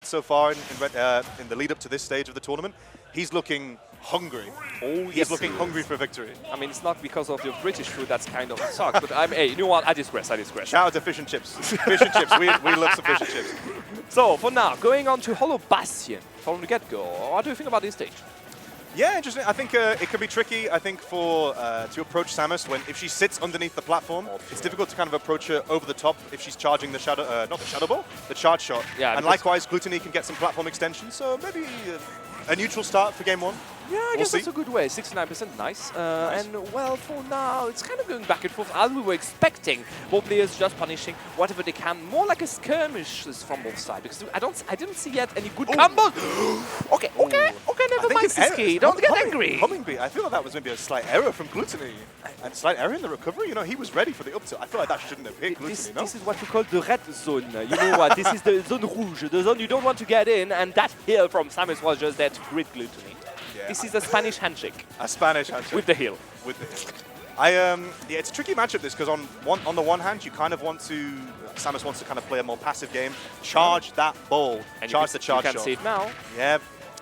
so far in the lead up to this stage of the tournament, he's looking hungry. Oh, he's looking hungry for victory. I mean, it's not because of your British food that's kind of sucks, but hey, you know what? I digress. Shout out to fish and chips. Fish and chips. We love some fish and chips. So for now, going on to Hollow Bastion from the get-go. What do you think about this stage? Yeah, interesting. I think it could be tricky. I think for to approach Samus if she sits underneath the platform, it's difficult to kind of approach her over the top if she's charging the shadow, not the shadow ball, the charge shot. Yeah, and likewise, Glutonny can get some platform extension. So maybe a neutral start for game one. Yeah, I guess that's a good way. 69%, nice. And well, for now, it's kind of going back and forth as we were expecting. Both players just punishing whatever they can, more like a skirmish from both sides. Because I didn't see yet any good combos. okay, never mind, Sisqui. Don't get angry. Homing beat. I feel like that was maybe a slight error from Glutonny. And slight error in the recovery. You know, he was ready for the up tilt. I feel like that shouldn't have hit Glutonny, no? This is what we call the red zone. You know what? This is the zone rouge, the zone you don't want to get in. And that heal from Samus was just there to grid Glutonny. Yeah. This is a Spanish handshake. A Spanish handshake. With the heel. With the heel. Yeah, it's a tricky matchup this because on the one hand you kind of want to Samus wants to kind of play a more passive game, charge that ball, and charge the charge shot. You can see it now. Yeah,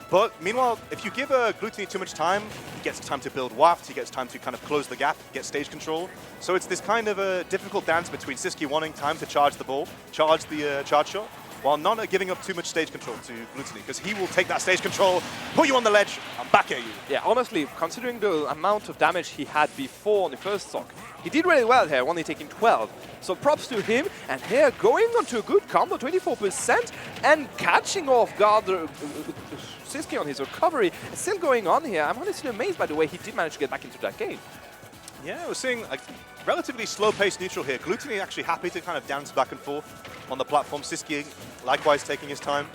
but meanwhile, if you give Glutonny too much time, he gets time to build waft, he gets time to kind of close the gap, get stage control. So it's this kind of a difficult dance between Sisqui wanting time to charge the ball, charge the charge shot, while not giving up too much stage control to Glutonny, because he will take that stage control, put you on the ledge, and back at you. Yeah, honestly, considering the amount of damage he had before on the first stock, he did really well here, only taking 12. So props to him, and here going on to a good combo, 24%, and catching off guard Sisqui on his recovery. It's still going on here. I'm honestly amazed by the way he did manage to get back into that game. Yeah, we're seeing a relatively slow-paced neutral here. Glutonny actually happy to kind of dance back and forth on the platform. Sisqui likewise taking his time.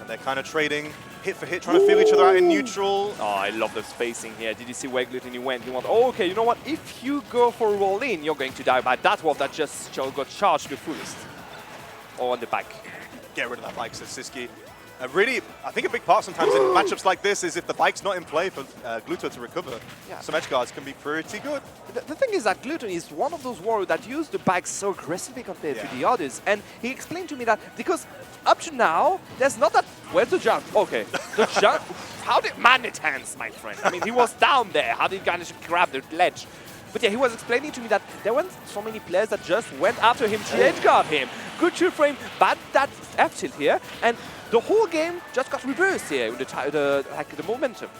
And they're kind of trading hit for hit, trying to feel each other out in neutral. Oh, I love the spacing here. Did you see where Glutonny went? He went, oh, okay, you know what? If you go for a roll-in, you're going to die by that wolf that just got charged the fullest. Or on the back. Get rid of that bike, says Sisqui. Really, I think a big part sometimes in matchups like this is if the bike's not in play for Gluto to recover, some edge guards can be pretty good. The thing is that Glutonny is one of those warriors that use the bike so aggressively compared to the others. And he explained to me that because up to now, there's not that... Where's the jump? Okay, the jump... How did... Man, it hands, my friend. I mean, he was down there. How did he manage to grab the ledge? But yeah, he was explaining to me that there weren't so many players that just went after him to edgeguard him. Good shield frame, bad that F tilt here, and the whole game just got reversed here with the momentum.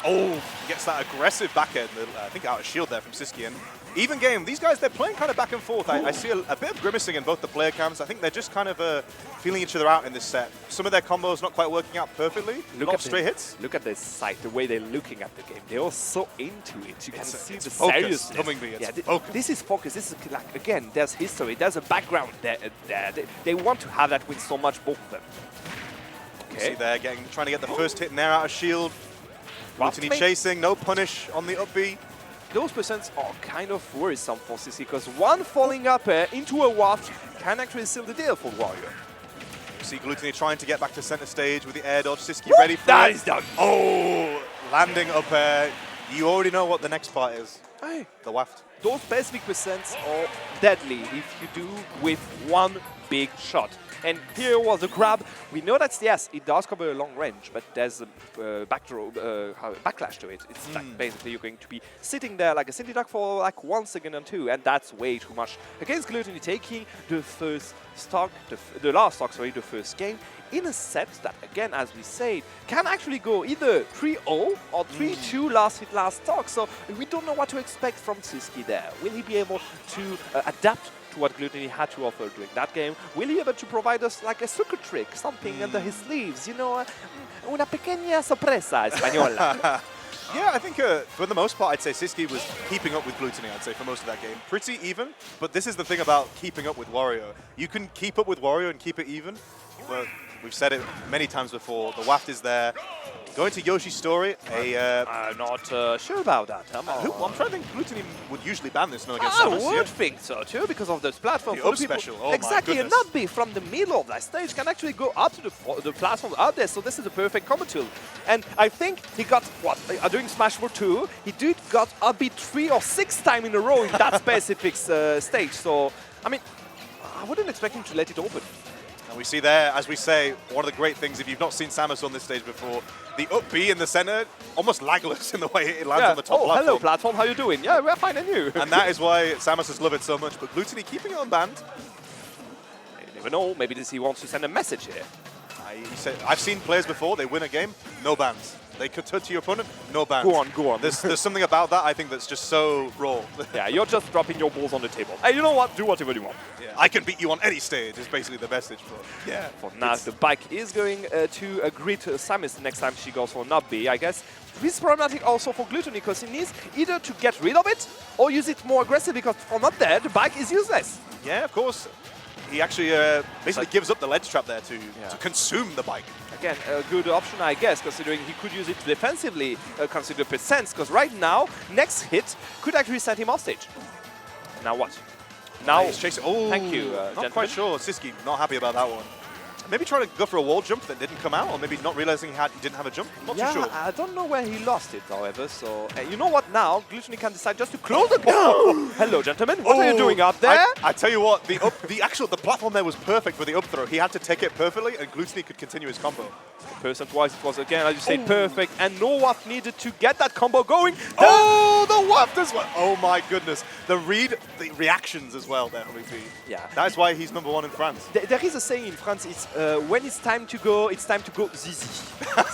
Oh, he gets that aggressive back end, I think out of shield there from Sisqui. And even game, these guys, they're playing kind of back and forth. I see a bit of grimacing in both the player cams. I think they're just kind of feeling each other out in this set. Some of their combos not quite working out perfectly. Look at straight hits. Look at this sight, the way they're looking at the game. They're all so into it. You can see the focus. Seriousness. This is focus. This is like, again, there's history. There's a background there. They want to have that win so much, both of them. Okay. See there, trying to get the first hit in there out of shield. Glutonny chasing, no punish on the up B. Those percents are kind of worrisome for Sisqui because one falling up into a waft can actually seal the deal for Wario. You see Glutonny trying to get back to center stage with the air dodge. Sisqui ready for that is done. Oh, landing up air. You already know what the next part is. Hey. The waft. Those specific percents are deadly if you do with one big shot. And here was the grab. We know that, yes, it does cover a long range, but there's a backlash to it. It's like basically you're going to be sitting there like a Cindy Duck for like 1 second or two, and that's way too much. Against Glutonny taking the first stock, the last stock, sorry, the first game, in a set that, again, as we said, can actually go either 3-0 or 3-2 last hit, last stock. So we don't know what to expect from Sisqui there. Will he be able to adapt to what Glutonny had to offer during that game? Will he be able to provide us like a secret trick, something under his sleeves? You know, una pequeña sorpresa española. Yeah, I think for the most part, I'd say Sisqui was keeping up with Glutonny, I'd say, for most of that game. Pretty even, but this is the thing about keeping up with Wario. You can keep up with Wario and keep it even, but we've said it many times before, the waft is there. Going to Yoshi's story, I'm not sure about that. I'm trying to think Glutonny would usually ban this now against Samus. Samus. I would think so too, because of this platform. The up special, oh exactly, my and not be from the middle of that stage, can actually go up to the platform out there, so this is a perfect combo tool. And I think he got, what, doing Smash for 2, he did got upbeat 3 or 6 times in a row in that specific stage, so, I mean, I wouldn't expect him to let it open. And we see there, as we say, one of the great things, if you've not seen Samus on this stage before, the up B in the center, almost lagless in the way it lands on the top platform. Hello, platform, how you doing? Yeah, we're fine, and you? And that is why Samus has loved it so much, but Glutonny keeping it unbanned. You never know, maybe he wants to send a message here. I've seen players before, they win a game, no bans. They could touch your opponent, no bans. Go on. There's something about that, I think, that's just so raw. Yeah, you're just dropping your balls on the table. Hey, you know what? Do whatever you want. Yeah. I can beat you on any stage, is basically the message. But yeah. For now, the bike is going to greet Samus next time she goes for nub B, I guess. This is problematic also for Glutonny, because he needs either to get rid of it or use it more aggressive, because from up there, the bike is useless. Yeah, of course. He actually basically gives up the ledge trap there to consume the bike. Again, a good option, I guess, considering he could use it defensively, consider percents, because right now, next hit could actually send him off stage. Now what? Now, he's chasing. Oh, thank you, not gentlemen. quite sure. Sisqui, not happy about that one. Maybe trying to go for a wall jump that didn't come out, or maybe not realizing he didn't have a jump. Not too sure. I don't know where he lost it, however. So you know what? Now Glutonny can decide just to close the door. Hello, gentlemen. What are you doing up there? I tell you what, the platform there was perfect for the up throw. He had to take it perfectly, and Glutonny could continue his combo. Percent-wise, it was again, as you say, perfect, and no waft needed to get that combo going. Oh, the waft as well. Oh my goodness, the reactions as well there, Yeah, that's why he's #1 in France. There is a saying in France: it's when it's time to go zizi.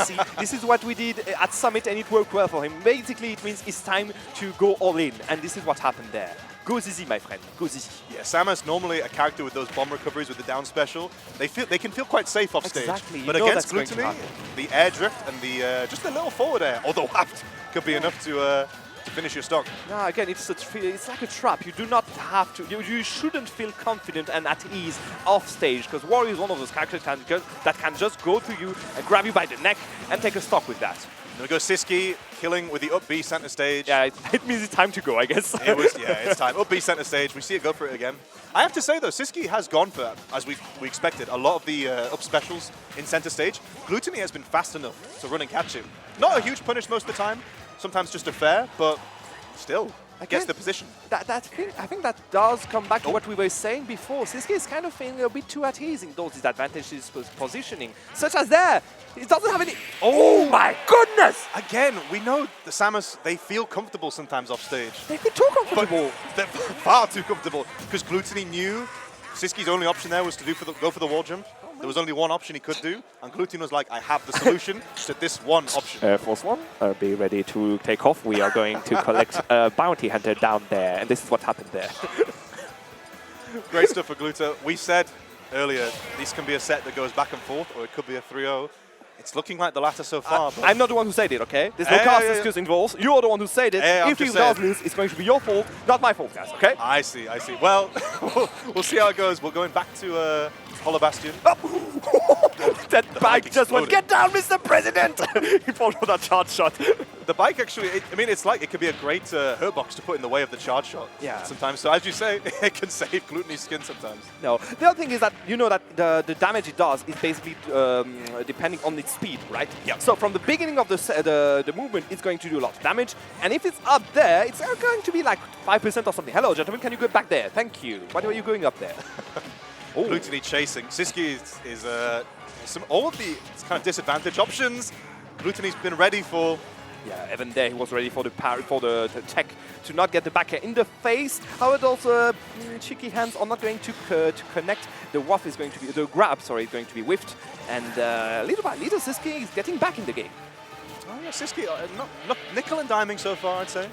See, this is what we did at Summit, and it worked well for him. Basically, it means it's time to go all in, and this is what happened there. Go zizi, my friend. Go zizi. Yeah, Samus, normally a character with those bomb recoveries with the down special, they can feel quite safe off stage. Exactly. But against Glutonny, the air drift and the just a little forward air, or the waft, could be enough to finish your stock. No, again, it's like a trap. You do not have to. You shouldn't feel confident and at ease off stage, because Wario is one of those characters that can just go to you and grab you by the neck and take a stock with that. There we go, Sisqui killing with the up B center stage. Yeah, it means it's time to go, I guess. It's time. Up B center stage. We see it go for it again. I have to say though, Sisqui has gone for, as we expected, a lot of the up specials in center stage. Glutonny has been fast enough to run and catch him. Not a huge punish most of the time. Sometimes just a fair, but still gets the position. I think that does come back to what we were saying before. Sisqui is kind of feeling a bit too at ease in those disadvantages positioning, such as there. He doesn't have any. Oh my goodness! Again, we know the Samus, they feel comfortable sometimes off stage. They feel too comfortable. They're far too comfortable, because Glutonny knew Sisqi's only option there was to go for the wall jump. There was only one option he could do, and Glutonny was like, I have the solution to this one option. Air Force One, be ready to take off. We are going to collect a bounty hunter down there, and this is what happened there. Great stuff for Gluto. We said earlier, this can be a set that goes back and forth, or it could be a 3-0. It's looking like the latter so far. I'm not the one who said it, okay? There's no cast excuse involved. You're the one who said it. If he does lose, it's going to be your fault, not my fault, guys, okay? I see. Well, we'll see how it goes. We're going back to Hollow Bastion. That bike just went, get down, Mr. President! He followed that charge shot. The bike actually, it's like it could be a great hurt box to put in the way of the charge shot. Yeah. Sometimes, so as you say, it can save Glutonny's skin sometimes. No, the other thing is that you know that the damage it does is basically depending on its speed, right? Yeah. So from the beginning of the movement, it's going to do a lot of damage, and if it's up there, it's going to be like 5% or something. Hello, gentlemen, can you go back there? Thank you. Why are you going up there? Glutonny chasing. Sisqui is all of the kind of disadvantage options. Glutonny's been ready for. Yeah, even there he was ready for the parry, for the tech to not get the back air in the face. However, also cheeky hands are not going to connect. The waft is going to be the grab. Sorry, is going to be whiffed, and little by little, Sisqui is getting back in the game. Oh yeah, Sisqui not nickel and diming so far, I'd say.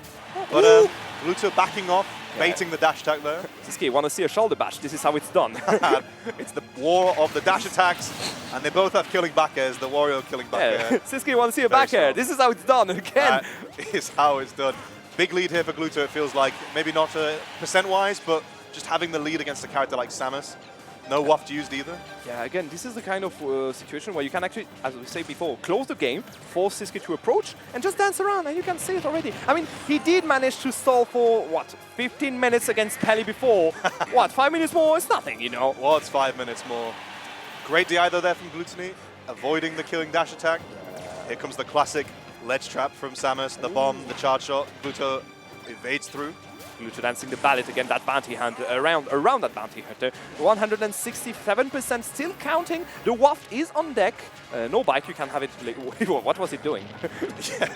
But Gluto backing off, baiting the dash attack there. Sisqui, want to see a shoulder bash? This is how it's done. It's the war of the dash attacks, and they both have killing back airs. The Wario killing back air. Sisqui want to see a back air. This is how it's done again. That is how it's done. Big lead here for Gluto, it feels like. Maybe not percent-wise, but just having the lead against a character like Samus. No waft used either. Yeah, again, this is the kind of situation where you can actually, as we said before, close the game, force Sisqui to approach, and just dance around, and you can see it already. I mean, he did manage to stall for, what, 15 minutes against Pelly before. What, 5 minutes more? It's nothing, you know. What's 5 minutes more? Great DI though there from Glutonny, avoiding the killing dash attack. Here comes the classic ledge trap from Samus, the bomb, the charge shot. Gluto evades through. Gluto dancing the ballet again, that bounty hunter, around that bounty hunter. 167% still counting. The waft is on deck. No bike, you can have it. What was it doing? Yeah,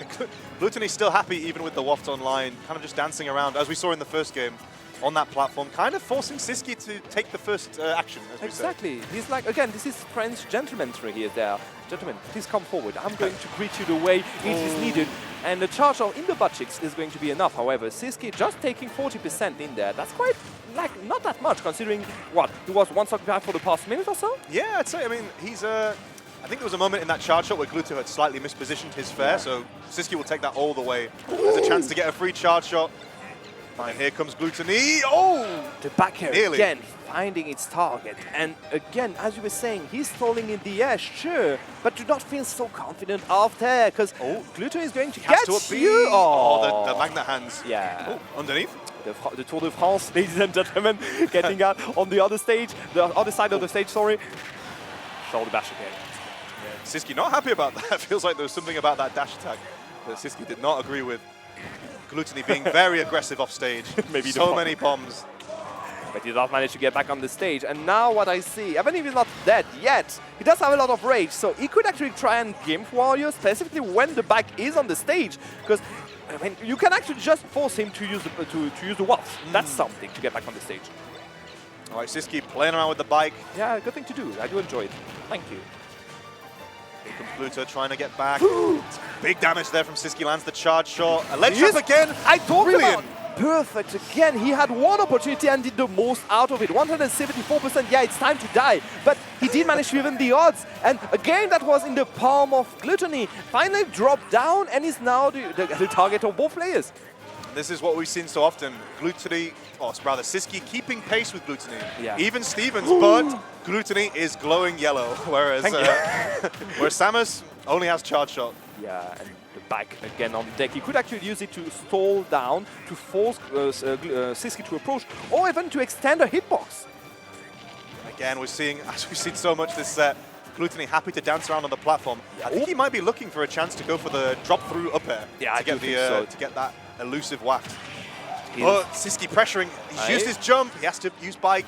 Glutonny's still happy even with the waft online, kind of just dancing around, as we saw in the first game, on that platform, kind of forcing Sisqui to take the first action, as we Exactly. He's like, again, this is French gentlemanry here. There, gentlemen, please come forward. I'm going to greet you the way it is needed. And the charge in the butt cheeks is going to be enough. However, Sisqui just taking 40% in there. That's quite, like, not that much considering what? He was one stock behind for the past minute or so? Yeah, I'd say, I mean, he's I think there was a moment in that charge shot where Gluto had slightly mispositioned his fair, so Sisqui will take that all the way. There's a chance to get a free charge shot. And here comes Glutonny. Oh! The back air Nearly. again, finding its target. And again, as you were saying, he's stalling in the air, sure, but do not feel so confident after, because Glutonny is going to Has get to you. Oh, the magnet hands. Yeah. Oh, underneath. The Tour de France, ladies and gentlemen, getting out on the other stage, the other side of the stage, sorry. Shoulder bash again. Yeah. Sisqui not happy about that. Feels like there was something about that dash attack that Sisqui did not agree with. Glutonny being very aggressive off stage. Maybe so many bombs. But he does manage to get back on the stage. And now what I see, even if he's not dead yet, he does have a lot of rage. So he could actually try and gimp Wario, specifically when the back is on the stage. Because I mean, you can actually just force him to use the waft. That's something to get back on the stage. All right, Sisqui playing around with the bike. Yeah, good thing to do. I do enjoy it. Thank you. Here comes Gluto trying to get back. Big damage there from Sisqui, lands the charge shot. A ledge trap again. I talked Brilliant. about perfect again. He had one opportunity and did the most out of it. 174%. Yeah, it's time to die. But he did manage to even the odds. And again, that was in the palm of Glutonny. Finally dropped down and is now the target of both players. This is what we've seen so often. Glutonny, or rather Sisqui, keeping pace with Glutonny. Yeah. Even Stevens, but Glutonny is glowing yellow, whereas whereas Samus only has charge shot. Yeah, and the back again on deck. He could actually use it to stall down, to force Sisqui to approach, or even to extend a hitbox. Again, we're seeing, as we've seen so much this set, Glutonny happy to dance around on the platform. I think he might be looking for a chance to go for the drop through up air to get that elusive waft. But Sisqui pressuring. He's used his jump. He has to use bike.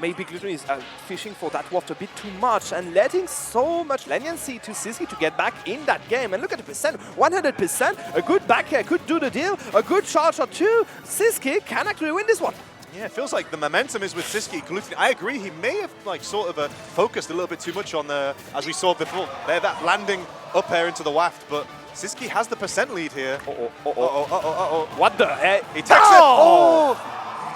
Maybe Glutonny is fishing for that waft a bit too much and letting so much leniency to Sisqui to get back in that game. And look at the percent, 100%. A good back air could do the deal. A good charge or two. Sisqui can actually win this one. Yeah, it feels like the momentum is with Sisqui. Glutonny, I agree, he may have like sort of focused a little bit too much on the, as we saw before, there that landing up air into the waft, but Sisqui has the percent lead here. What the heck? He takes it. Oh!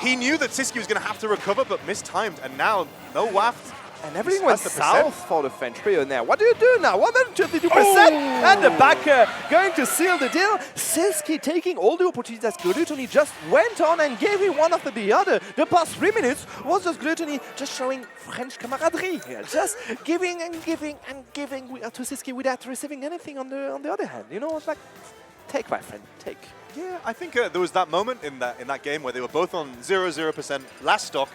He knew that Sisqui was going to have to recover, but mistimed, and now no waft. And everything went south for the French player now. What do you do now? 122%! And the backer going to seal the deal. Sisqui taking all the opportunities that Glutonny just went on and gave him one after the other. The past 3 minutes was just Glutonny just showing French camaraderie here. Just giving and giving and giving to Sisqui without receiving anything on the other hand. You know, it's like, take my friend, take. Yeah, I think there was that moment in that game where they were both on 0-0%. Last stock,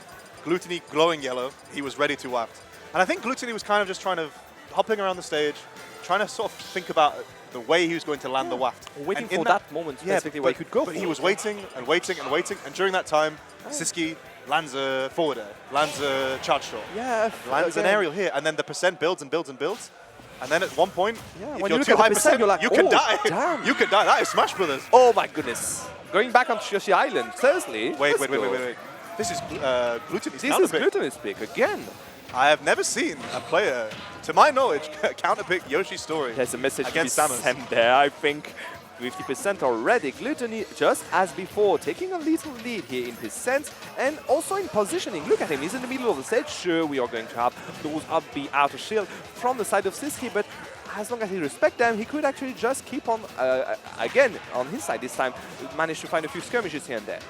Glutonny glowing yellow. He was ready to waft. And I think Glutonny was kind of just trying to, hopping around the stage, trying to sort of think about the way he was going to land the waft. Waiting for that moment specifically where he could go But he was waiting and waiting and waiting. And during that time, Sisqui lands a forward air, lands a charge shot, lands an aerial here. And then the percent builds and builds and builds. And then at one point, if you're too high percent, you can die. Damn. You can die. That is Smash Brothers. Oh my goodness. Going back onto Yoshi Island, seriously. Wait. This is Glutonny's counterpick. This is Glutonny's pick again. I have never seen a player, to my knowledge, counterpick Yoshi's story. There's a message against to be Samus. sent there, I think. 50% already. Glutonny, just as before, taking a little lead here in percent and also in positioning. Look at him, he's in the middle of the stage. Sure, we are going to have those up B outer shield from the side of Sisqui, but as long as he respects them, he could actually just keep on, again, on his side this time, manage to find a few skirmishes here and there.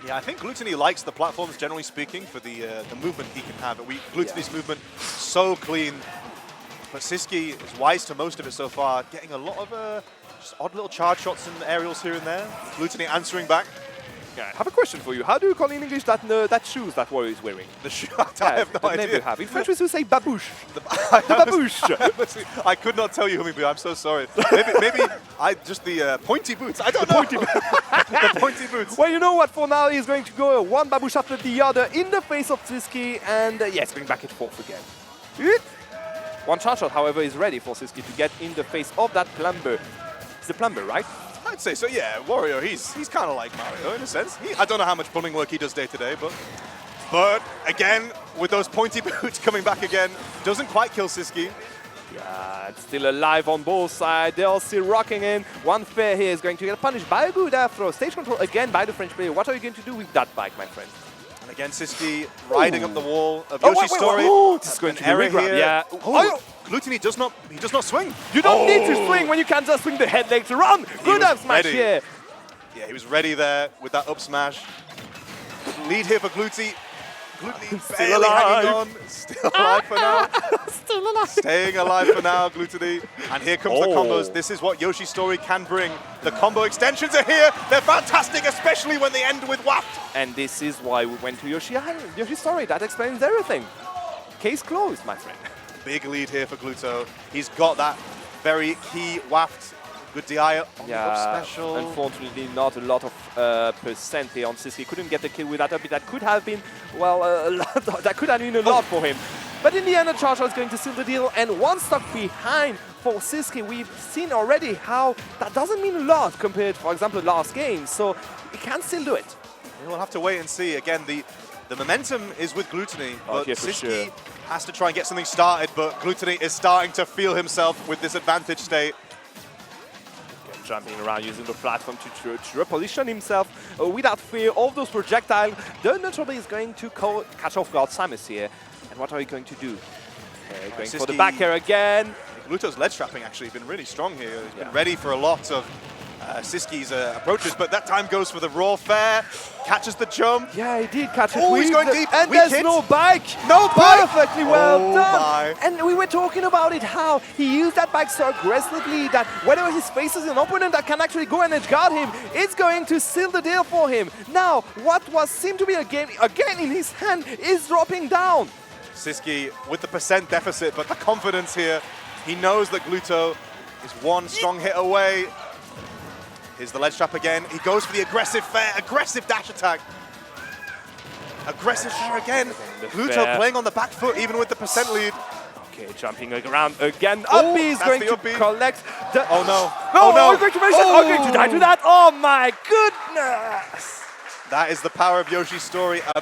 Yeah, I think Glutonny likes the platforms, generally speaking, for the movement he can have. Glutonny's movement, so clean. But Sisqui is wise to most of it so far, getting a lot of just odd little charge shots and aerials here and there. Glutonny answering back. Yeah, I have a question for you. How do you call in English that shoes that Wario is wearing? The shoe. I have no the name idea. you have. In French, we would say babouche. The babouche. I could not tell you, Hummingbird. I'm so sorry. Maybe I just the pointy boots. I don't know. The pointy boots. Well, you know what? For now, he's going to go one babouche after the other in the face of Sisqui, and yes, going back and forth again. One charge shot, however, is ready for Sisqui to get in the face of that plumber. It's the plumber, right? I'd say so, yeah. Wario, he's kind of like Mario in a sense. I don't know how much plumbing work he does day to day, but again, with those pointy boots coming back again, doesn't quite kill Sisqui. Yeah, it's still alive on both sides. They're all still rocking in. One fair here is going to get punished by a good air throw. Stage control again by the French player. What are you going to do with that bike, my friend? And again, Sisqui riding up the wall of Yoshi's story. This is going to be error regrab. here. Yeah. Glutonny does not swing. You don't need to swing when you can just swing the head later on. Good up smash ready. here. Yeah, he was ready there with that up smash. Lead here for Glutonny. Glutonny Still barely alive. hanging on. Still alive for now. Still alive. Staying alive for now, Glutonny. And here comes the combos. This is what Yoshi's story can bring. The combo extensions are here. They're fantastic, especially when they end with waft. And this is why we went to Yoshi's story. That explains everything. Case closed, my friend. Big lead here for Gluto. He's got that very key waft. Good DI on the up special. Unfortunately, not a lot of percent here on Sisqui. Couldn't get the kill with that up. That could have been, well, that could have been a lot for him. But in the end, the charge is going to seal the deal. And one stock behind for Sisqui. We've seen already how that doesn't mean a lot compared, for example, last game. So he can still do it. We'll have to wait and see. Again, the momentum is with Glutonny, but Sisqui has to try and get something started, but Glutonny is starting to feel himself with this advantage state. Jumping around using the platform to reposition himself without fear of those projectiles. The neutral is going to catch off guard Samus here. And what are you going to do? Going for the back air again. Gluto's ledge trapping actually been really strong here. He's been ready for a lot of Sisqi's approaches, but that time goes for the raw fair. Catches the jump. Yeah, he did catch it. Oh, he's going deep. And there's no bike. No bike. Perfectly well done. My. And we were talking about it, how he used that bike so aggressively that whenever he faces an opponent that can actually go and edge guard him, it's going to seal the deal for him. Now, what seemed to be a game again in his hand is dropping down. Sisqui with the percent deficit, but the confidence here. He knows that Gluto is one strong hit away. Here's the ledge trap again. He goes for the aggressive fair, aggressive dash attack. Aggressive fair again. Gluto playing on the back foot even with the percent lead. Okay, jumping around again. Up is going to collect the... Oh no. No, no. Going to die to that. Oh my goodness. That is the power of Yoshi's story. A